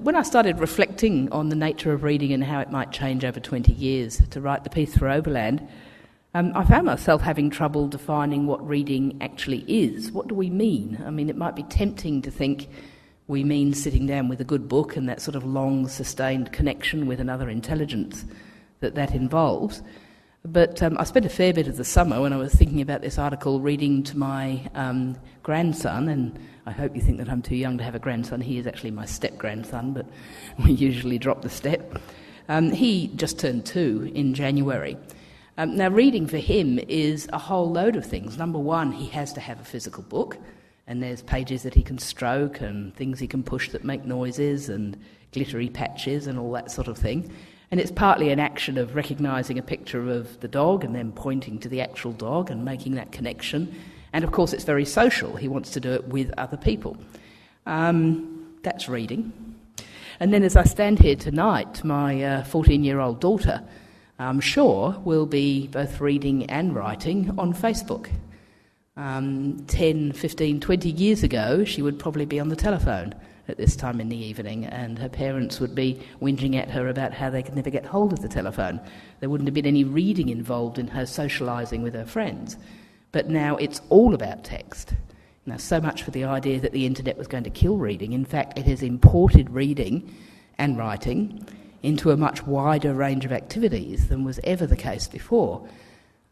when I started reflecting on the nature of reading and how it might change over 20 years to write the piece for Overland, I found myself having trouble defining what reading actually is. What do we mean? I mean, it might be tempting to think we mean sitting down with a good book and that sort of long, sustained connection with another intelligence that involves. But I spent a fair bit of the summer when I was thinking about this article reading to my grandson, and I hope you think that I'm too young to have a grandson. He is actually my step-grandson, but we usually drop the step. He just turned 2 in January. Now, reading for him is a whole load of things. Number one, he has to have a physical book, and there's pages that he can stroke and things he can push that make noises and glittery patches and all that sort of thing. And it's partly an action of recognising a picture of the dog and then pointing to the actual dog and making that connection. And of course it's very social. He wants to do it with other people. That's reading. And then as I stand here tonight, my 14-year-old daughter, I'm sure, will be both reading and writing on Facebook. 10, 15, 20 years ago, she would probably be on the telephone at this time in the evening, and her parents would be whinging at her about how they could never get hold of the telephone. There wouldn't have been any reading involved in her socialising with her friends. But now it's all about text. Now, so much for the idea that the internet was going to kill reading. In fact, it has imported reading and writing into a much wider range of activities than was ever the case before.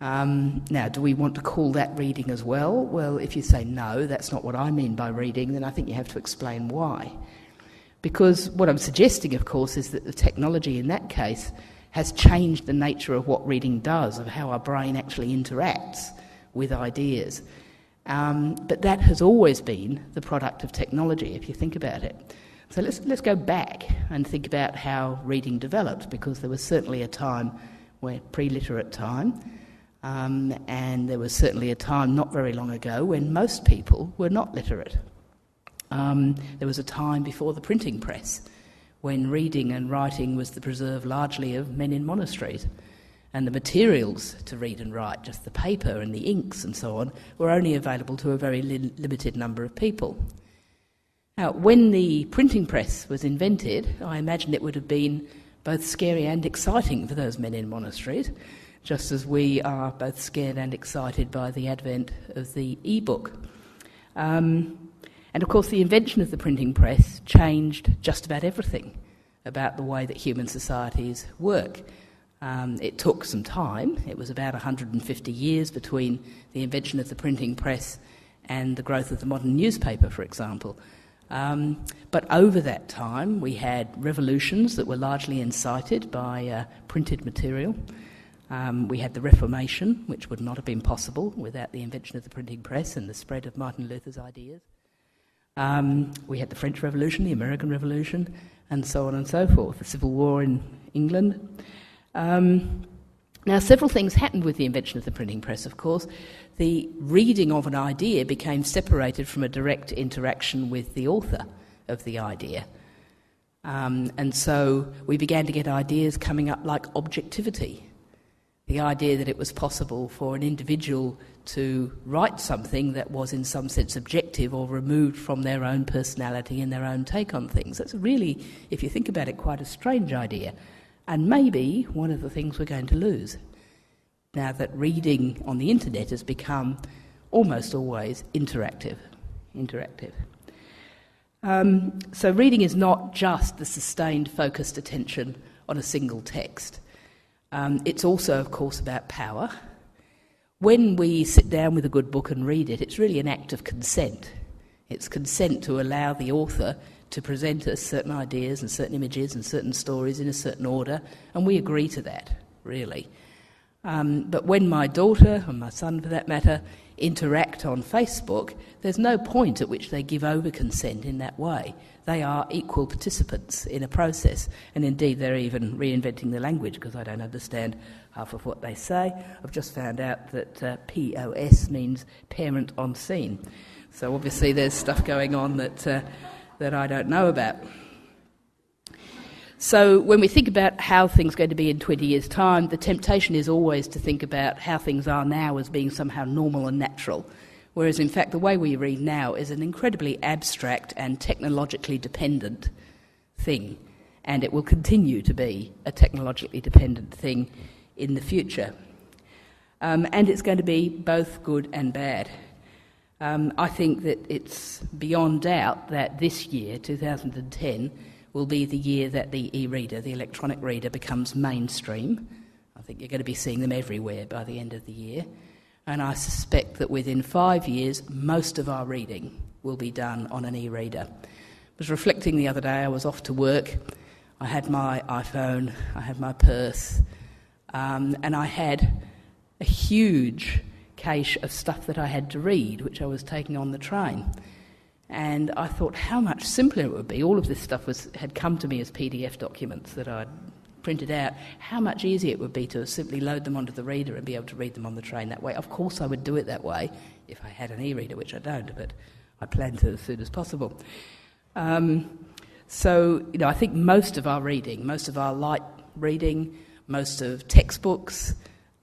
Now, do we want to call that reading as well? Well, if you say no, that's not what I mean by reading, then I think you have to explain why. Because what I'm suggesting, of course, is that the technology in that case has changed the nature of what reading does, of how our brain actually interacts with ideas. But that has always been the product of technology, if you think about it. So let's go back and think about how reading developed, because there was certainly a time where pre-literate time, and there was certainly a time not very long ago when most people were not literate. There was a time before the printing press when reading and writing was the preserve largely of men in monasteries, and the materials to read and write, just the paper and the inks and so on, were only available to a very limited number of people. Now, when the printing press was invented, I imagine it would have been both scary and exciting for those men in monasteries, just as we are both scared and excited by the advent of the e-book. And of course the invention of the printing press changed just about everything about the way that human societies work. It took some time. It was about 150 years between the invention of the printing press and the growth of the modern newspaper, for example. But over that time we had revolutions that were largely incited by printed material. We had the Reformation, which would not have been possible without the invention of the printing press and the spread of Martin Luther's ideas. We had the French Revolution, the American Revolution, and so on and so forth, the Civil War in England. Now, several things happened with the invention of the printing press, of course. The reading of an idea became separated from a direct interaction with the author of the idea. And so we began to get ideas coming up like objectivity, the idea that it was possible for an individual to write something that was in some sense objective or removed from their own personality and their own take on things. That's really, if you think about it, quite a strange idea, and maybe one of the things we're going to lose now that reading on the internet has become almost always interactive. So reading is not just the sustained focused attention on a single text. It's also, of course, about power. When we sit down with a good book and read it, it's really an act of consent. It's consent to allow the author to present us certain ideas and certain images and certain stories in a certain order, and we agree to that, really. But when my daughter, and my son for that matter, interact on Facebook, there's no point at which they give over consent in that way. They are equal participants in a process, and indeed they're even reinventing the language because I don't understand half of what they say. I've just found out that POS means parent on scene. So obviously there's stuff going on that I don't know about. So when we think about how things are going to be in 20 years' time, the temptation is always to think about how things are now as being somehow normal and natural, whereas in fact the way we read now is an incredibly abstract and technologically dependent thing, and it will continue to be a technologically dependent thing in the future. And it's going to be both good and bad. I think that it's beyond doubt that this year, 2010, will be the year that the e-reader, the electronic reader, becomes mainstream. I think you're going to be seeing them everywhere by the end of the year. And I suspect that within 5 years, most of our reading will be done on an e-reader. I was reflecting the other day, I was off to work, I had my iPhone, I had my purse, and I had a huge cache of stuff that I had to read, which I was taking on the train. And I thought how much simpler it would be. All of this stuff had come to me as PDF documents that I'd printed out. How much easier it would be to simply load them onto the reader and be able to read them on the train that way. Of course I would do it that way if I had an e-reader, which I don't, but I plan to as soon as possible. So, I think most of our reading, most of our light reading, most of textbooks,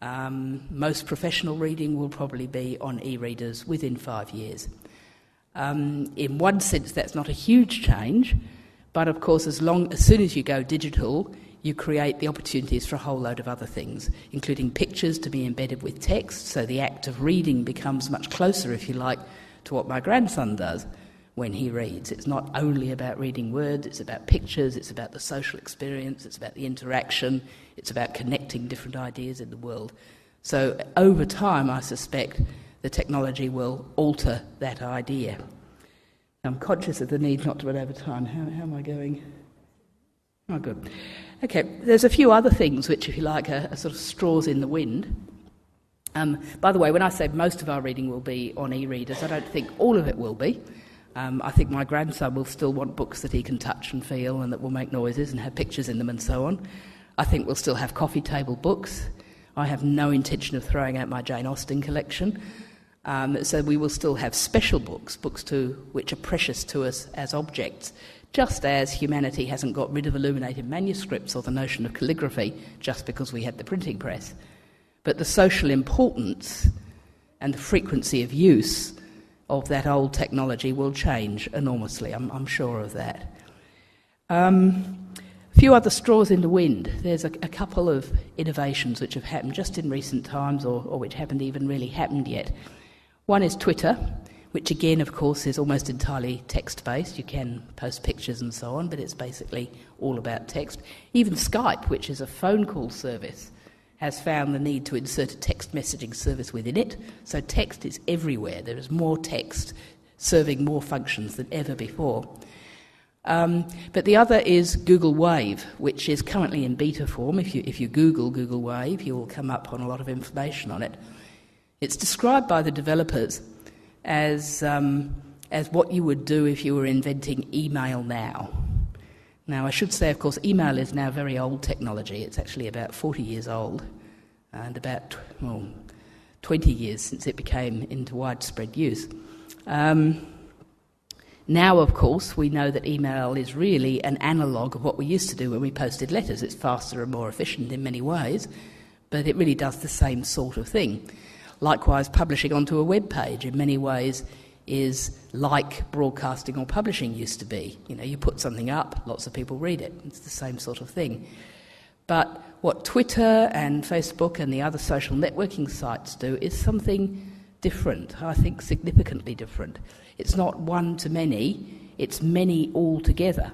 most professional reading will probably be on e-readers within 5 years. In one sense, that's not a huge change, but of course, as soon as you go digital, you create the opportunities for a whole load of other things, including pictures to be embedded with text, so the act of reading becomes much closer, if you like, to what my grandson does when he reads. It's not only about reading words, it's about pictures, it's about the social experience, it's about the interaction, it's about connecting different ideas in the world. So over time, I suspect the technology will alter that idea. I'm conscious of the need not to run over time. How am I going? Oh, good. Okay, there's a few other things which, if you like, are sort of straws in the wind. By the way, when I say most of our reading will be on e-readers, I don't think all of it will be. I think my grandson will still want books that he can touch and feel and that will make noises and have pictures in them and so on. I think we'll still have coffee table books. I have no intention of throwing out my Jane Austen collection. So we will still have special books which are precious to us as objects, just as humanity hasn't got rid of illuminated manuscripts or the notion of calligraphy just because we had the printing press. But the social importance and the frequency of use of that old technology will change enormously. I'm sure of that. A few other straws in the wind. There's a couple of innovations which have happened just in recent times or which haven't even really happened yet. One is Twitter, which again, of course, is almost entirely text-based. You can post pictures and so on, but it's basically all about text. Even Skype, which is a phone call service, has found the need to insert a text messaging service within it. So text is everywhere. There is more text serving more functions than ever before. But the other is Google Wave, which is currently in beta form. If you Google Wave, you will come up on a lot of information on it. It's described by the developers as what you would do if you were inventing email now. Now, I should say, of course, email is now very old technology. It's actually about 40 years old and about 20 years since it became into widespread use. Now, of course, we know that email is really an analogue of what we used to do when we posted letters. It's faster and more efficient in many ways, but it really does the same sort of thing. Likewise, publishing onto a web page in many ways is like broadcasting or publishing used to be. You put something up, lots of people read it. It's the same sort of thing. But what Twitter and Facebook and the other social networking sites do is something different, I think significantly different. It's not one to many, it's many all together,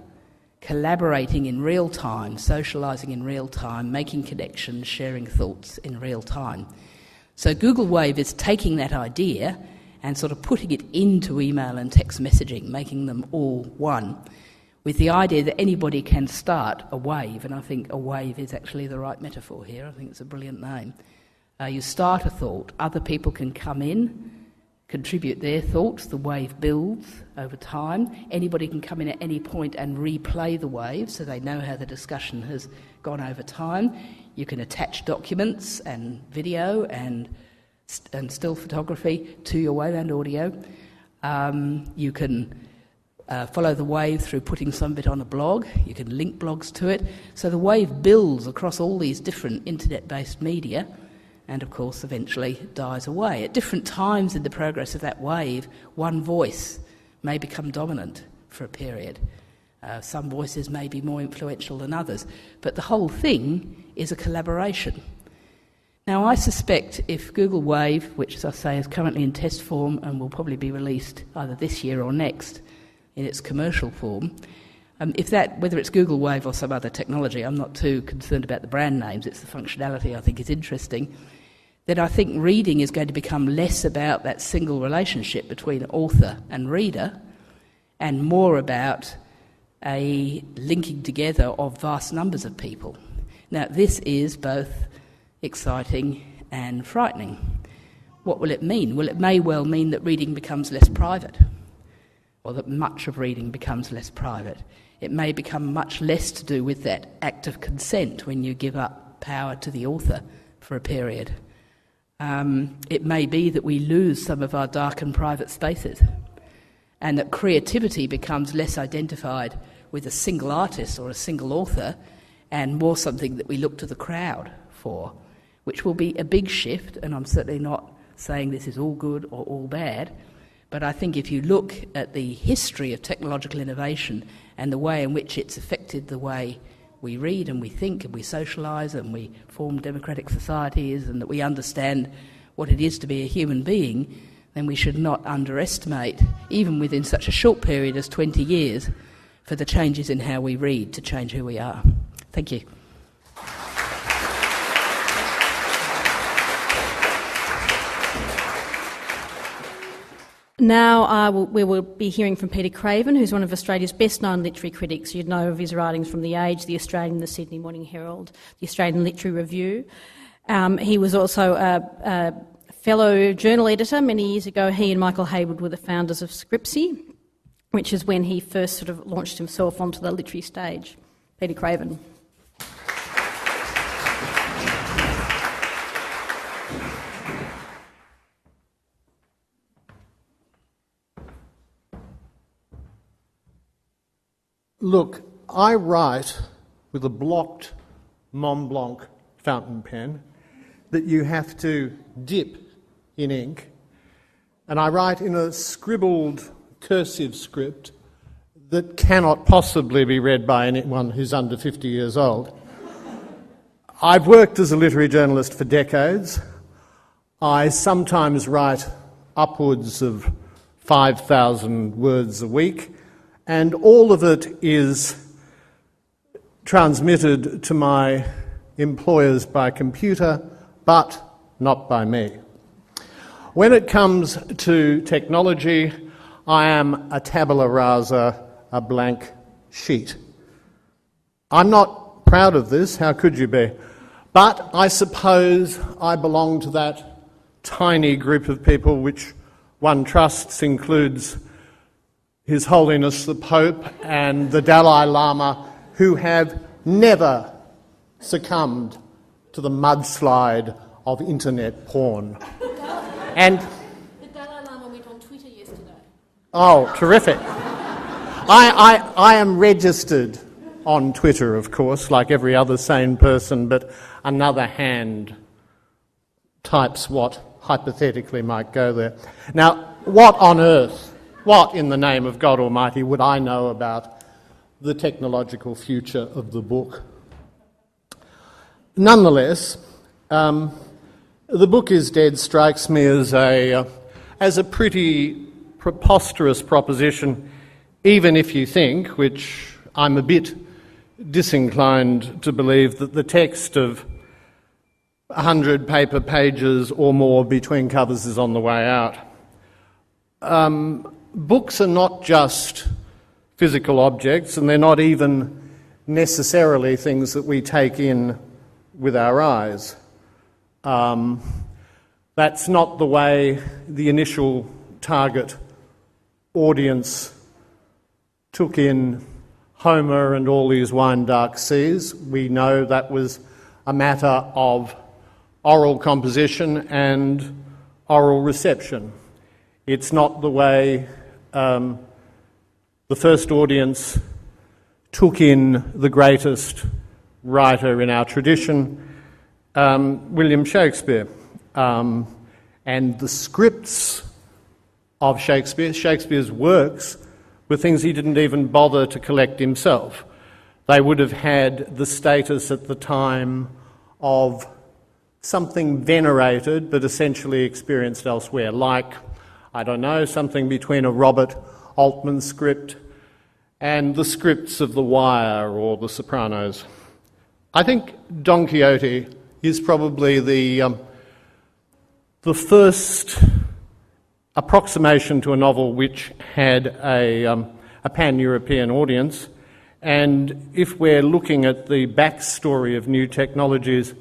collaborating in real time, socialising in real time, making connections, sharing thoughts in real time. So Google Wave is taking that idea and sort of putting it into email and text messaging, making them all one, with the idea that anybody can start a wave, and I think a wave is actually the right metaphor here. I think it's a brilliant name. You start a thought, other people can come in, contribute their thoughts, the wave builds over time. Anybody can come in at any point and replay the wave so they know how the discussion has gone over time. You can attach documents and video and still photography to your wave and audio. You can follow the wave through putting some of it on a blog. You can link blogs to it. So the wave builds across all these different internet-based media and, of course, eventually dies away. At different times in the progress of that wave, one voice may become dominant for a period. Some voices may be more influential than others, but the whole thing is a collaboration. Now, I suspect if Google Wave, which, as I say, is currently in test form and will probably be released either this year or next in its commercial form, whether it's Google Wave or some other technology, I'm not too concerned about the brand names, it's the functionality I think is interesting, then I think reading is going to become less about that single relationship between author and reader and more about a linking together of vast numbers of people. Now, this is both exciting and frightening. What will it mean? Well, it may well mean that reading becomes less private, or that much of reading becomes less private. It may become much less to do with that act of consent when you give up power to the author for a period. It may be that we lose some of our dark and private spaces, and that creativity becomes less identified with a single artist or a single author and more something that we look to the crowd for, which will be a big shift, and I'm certainly not saying this is all good or all bad, but I think if you look at the history of technological innovation and the way in which it's affected the way we read and we think and we socialise and we form democratic societies and that we understand what it is to be a human being, then we should not underestimate, even within such a short period as 20 years, for the changes in how we read to change who we are. Thank you. Now we will be hearing from Peter Craven, who's one of Australia's best-known literary critics. You'd know of his writings from The Age, The Australian, The Sydney Morning Herald, The Australian Literary Review. He was also a fellow journal editor many years ago. He and Michael Hayward were the founders of Scripsy, which is when he first sort of launched himself onto the literary stage. Peter Craven. Look, I write with a blocked Mont Blanc fountain pen that you have to dip in ink, and I write in a scribbled cursive script that cannot possibly be read by anyone who's under 50 years old. I've worked as a literary journalist for decades. I sometimes write upwards of 5,000 words a week, and all of it is transmitted to my employers by computer, but not by me. When it comes to technology, I am a tabula rasa, a blank sheet. I'm not proud of this, how could you be? But I suppose I belong to that tiny group of people which one trusts includes His Holiness the Pope and the Dalai Lama, who have never succumbed to the mudslide of internet porn. And the Dalai Lama went on Twitter yesterday. Oh, terrific. I am registered on Twitter, of course, like every other sane person, but another hand types what hypothetically might go there. Now, what on earth, what in the name of God Almighty would I know about the technological future of the book? Nonetheless, the book is dead strikes me as a pretty preposterous proposition, even if you think, which I'm a bit disinclined to believe, that the text of 100 paper pages or more between covers is on the way out. Books are not just physical objects, and they're not even necessarily things that we take in with our eyes. That's not the way the initial target audience took in Homer and all these wine-dark seas. We know that was a matter of oral composition and oral reception. It's not the way the first audience took in the greatest writer in our tradition, William Shakespeare. And the scripts of Shakespeare, Shakespeare's works, were things he didn't even bother to collect himself. They would have had the status at the time of something venerated but essentially experienced elsewhere, like, I don't know, something between a Robert Altman script and the scripts of The Wire or The Sopranos. I think Don Quixote is probably the first approximation to a novel which had a pan-European audience. And if we're looking at the backstory of new technologies,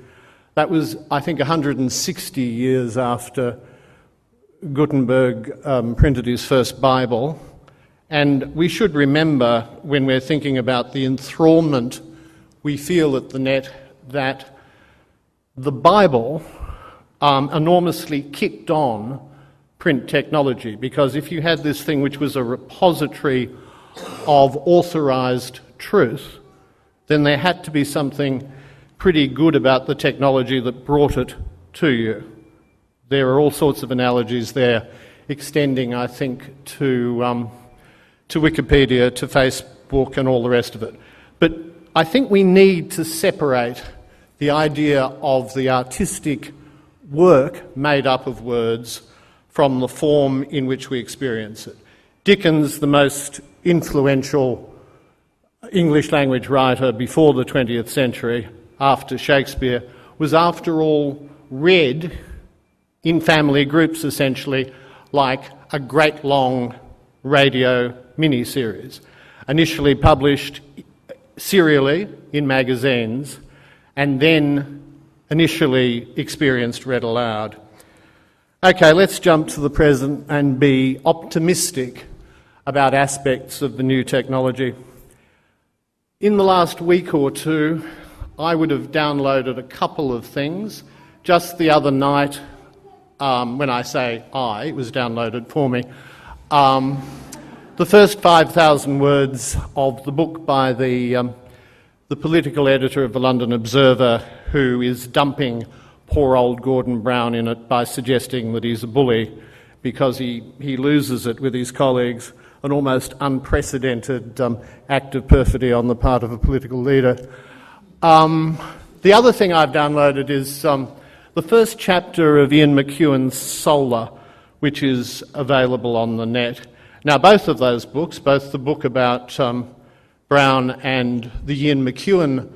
that was, I think, 160 years after Gutenberg printed his first Bible. And we should remember, when we're thinking about the enthrallment we feel at the net, that the Bible enormously kicked on print technology, because if you had this thing which was a repository of authorised truth, then there had to be something pretty good about the technology that brought it to you. There are all sorts of analogies there, extending, I think, to Wikipedia, to Facebook and all the rest of it. But I think we need to separate the idea of the artistic work made up of words from the form in which we experience it. Dickens, the most influential English language writer before the 20th century, after Shakespeare, was after all read in family groups, essentially, like a great long radio mini-series, initially published serially in magazines and then initially experienced read aloud. Okay, let's jump to the present and be optimistic about aspects of the new technology. In the last week or two, I would have downloaded a couple of things. Just the other night, when I say I, it was downloaded for me, the first 5,000 words of the book by the political editor of the London Observer, who is dumping poor old Gordon Brown in it by suggesting that he's a bully because he loses it with his colleagues, an almost unprecedented act of perfidy on the part of a political leader. The other thing I've downloaded is the first chapter of Ian McEwan's Solar, which is available on the net. Now, both of those books, both the book about Brown and the Ian McEwan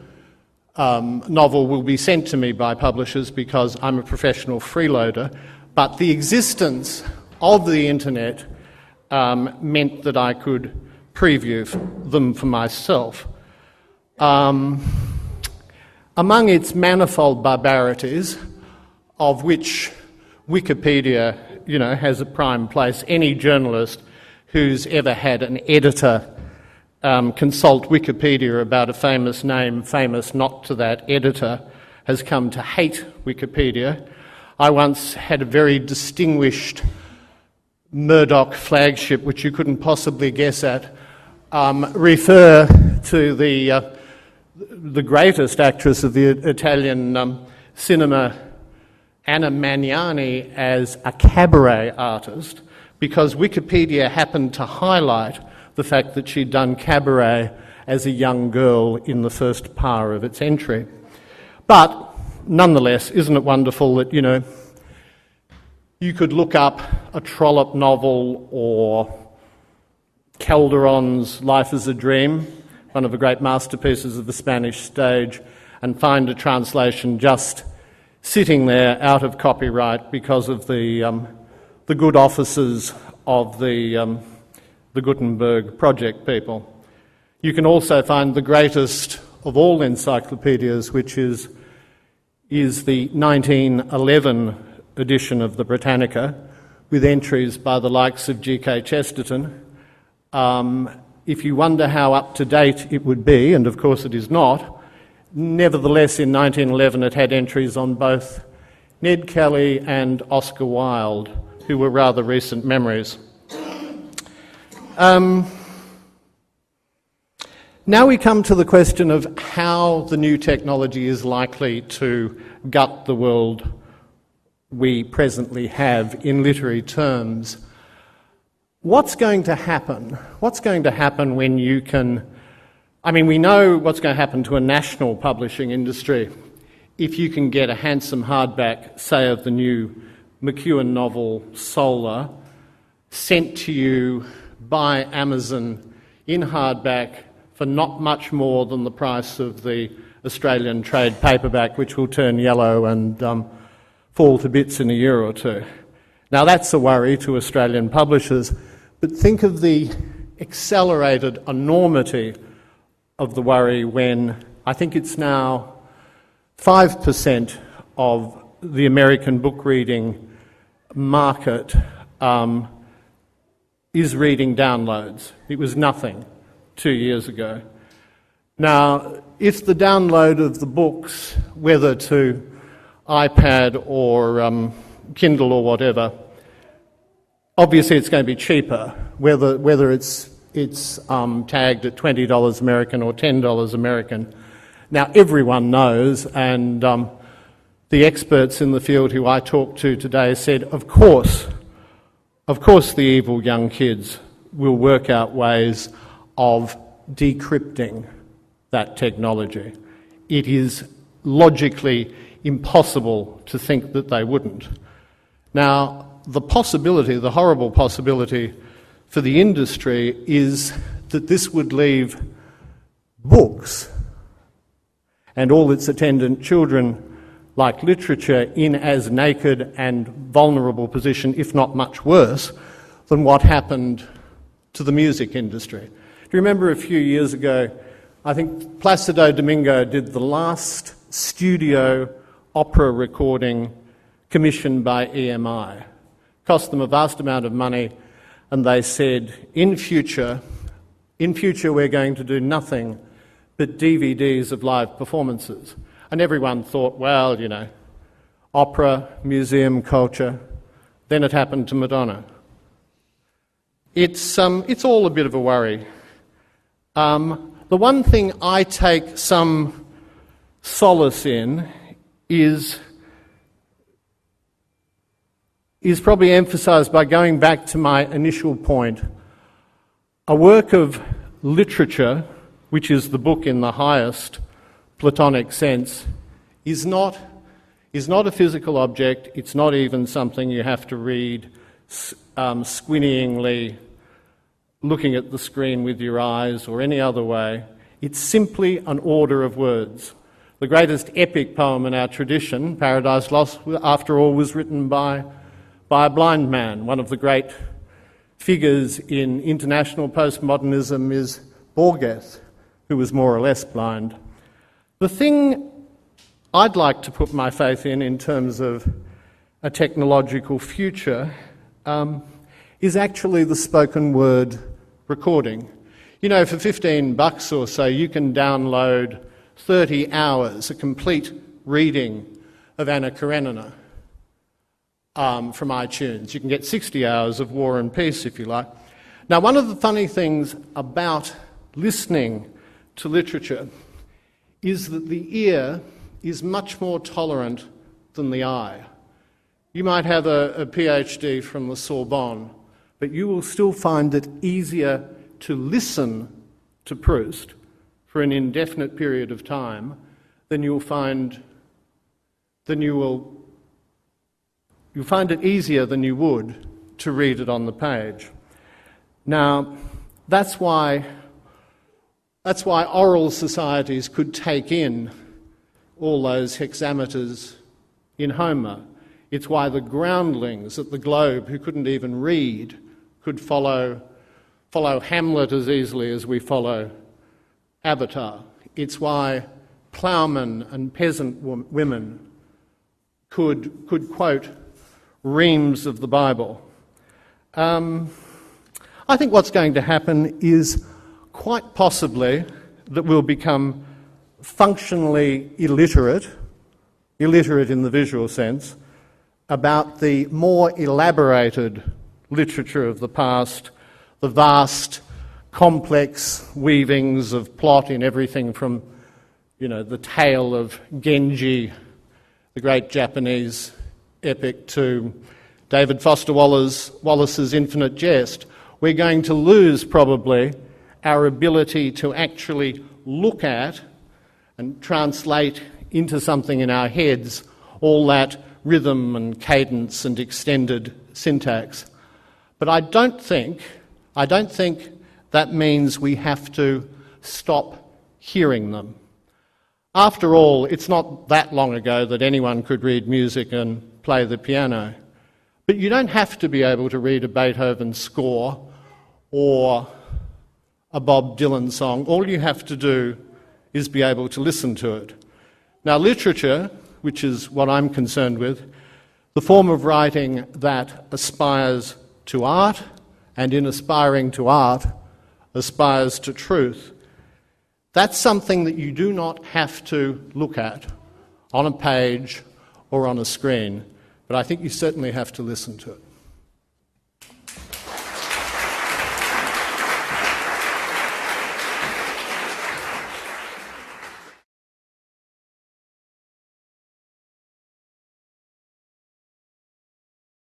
novel, will be sent to me by publishers because I'm a professional freeloader, but the existence of the internet meant that I could preview them for myself. Among its manifold barbarities, of which Wikipedia, has a prime place, any journalist who's ever had an editor consult Wikipedia about a famous name, famous not to that editor, has come to hate Wikipedia. I once had a very distinguished Murdoch flagship, which you couldn't possibly guess at, refer to the greatest actress of the Italian cinema, Anna Magnani, as a cabaret artist, because Wikipedia happened to highlight the fact that she'd done cabaret as a young girl in the first par of its entry. But nonetheless, isn't it wonderful that, you could look up a Trollope novel or Calderon's Life is a Dream, one of the great masterpieces of the Spanish stage, and find a translation just sitting there out of copyright because of the good offices of the Gutenberg project people. You can also find the greatest of all encyclopedias, which is the 1911 edition of the Britannica, with entries by the likes of G.K. Chesterton. If you wonder how up-to-date it would be, and of course it is not, nevertheless in 1911 it had entries on both Ned Kelly and Oscar Wilde, who were rather recent memories. Now we come to the question of how the new technology is likely to gut the world we presently have in literary terms. What's going to happen? What's going to happen when you can... I mean, we know what's going to happen to a national publishing industry if you can get a handsome hardback, say, of the new McEwan novel Solar, sent to you by Amazon in hardback for not much more than the price of the Australian trade paperback, which will turn yellow and fall to bits in a year or two. Now, that's a worry to Australian publishers, but think of the accelerated enormity of the worry when I think it's now 5% of the American book reading market is reading downloads. It was nothing 2 years ago. Now, if the download of the books, whether to iPad or Kindle or whatever, obviously it's going to be cheaper, whether it's tagged at $20 American or $10 American. Now, everyone knows, and the experts in the field who I talked to today said, of course the evil young kids will work out ways of decrypting that technology. It is logically impossible to think that they wouldn't. Now, the possibility, the horrible possibility for the industry is that this would leave books and all its attendant children, like literature, in as naked and vulnerable position, if not much worse, than what happened to the music industry. Do you remember a few years ago, I think Placido Domingo did the last studio opera recording commissioned by EMI. Cost them a vast amount of money, and they said, in future we're going to do nothing but DVDs of live performances. And everyone thought, well, you know, opera, museum, culture. Then it happened to Madonna. It's all a bit of a worry. The one thing I take some solace in is probably emphasised by going back to my initial point. A work of literature, which is the book in the highest Platonic sense, is not a physical object. It's not even something you have to read squinnyingly, looking at the screen with your eyes or any other way. It's simply an order of words. The greatest epic poem in our tradition, Paradise Lost, after all, was written by a blind man. One of the great figures in international postmodernism is Borges, who was more or less blind. The thing I'd like to put my faith in terms of a technological future is actually the spoken word recording. You know, for $15 or so, you can download 30 hours, a complete reading of Anna Karenina from iTunes. You can get 60 hours of War and Peace, if you like. Now, one of the funny things about listening to literature is that the ear is much more tolerant than the eye. You might have a PhD from the Sorbonne, but you will still find it easier to listen to Proust for an indefinite period of time than you'll find it easier than you would to read it on the page. Now, that's why oral societies could take in all those hexameters in Homer. It's why the groundlings at the Globe, who couldn't even read, could follow Hamlet as easily as we follow Avatar. It's why ploughmen and peasant women could quote reams of the Bible. I think what's going to happen is quite possibly that we'll become functionally illiterate in the visual sense, about the more elaborated literature of the past, the vast, complex weavings of plot in everything from, the tale of Genji, the great Japanese epic, to David Foster Wallace's Infinite Jest. we're going to lose probably our ability to actually look at and translate into something in our heads all that rhythm and cadence and extended syntax. But I don't think that means we have to stop hearing them. After all, it's not that long ago that anyone could read music and play the piano. But you don't have to be able to read a Beethoven score or a Bob Dylan song. All you have to do is be able to listen to it. Now, literature, which is what I'm concerned with, the form of writing that aspires to art, and in aspiring to art, aspires to truth, that's something that you do not have to look at on a page or on a screen, but I think you certainly have to listen to it.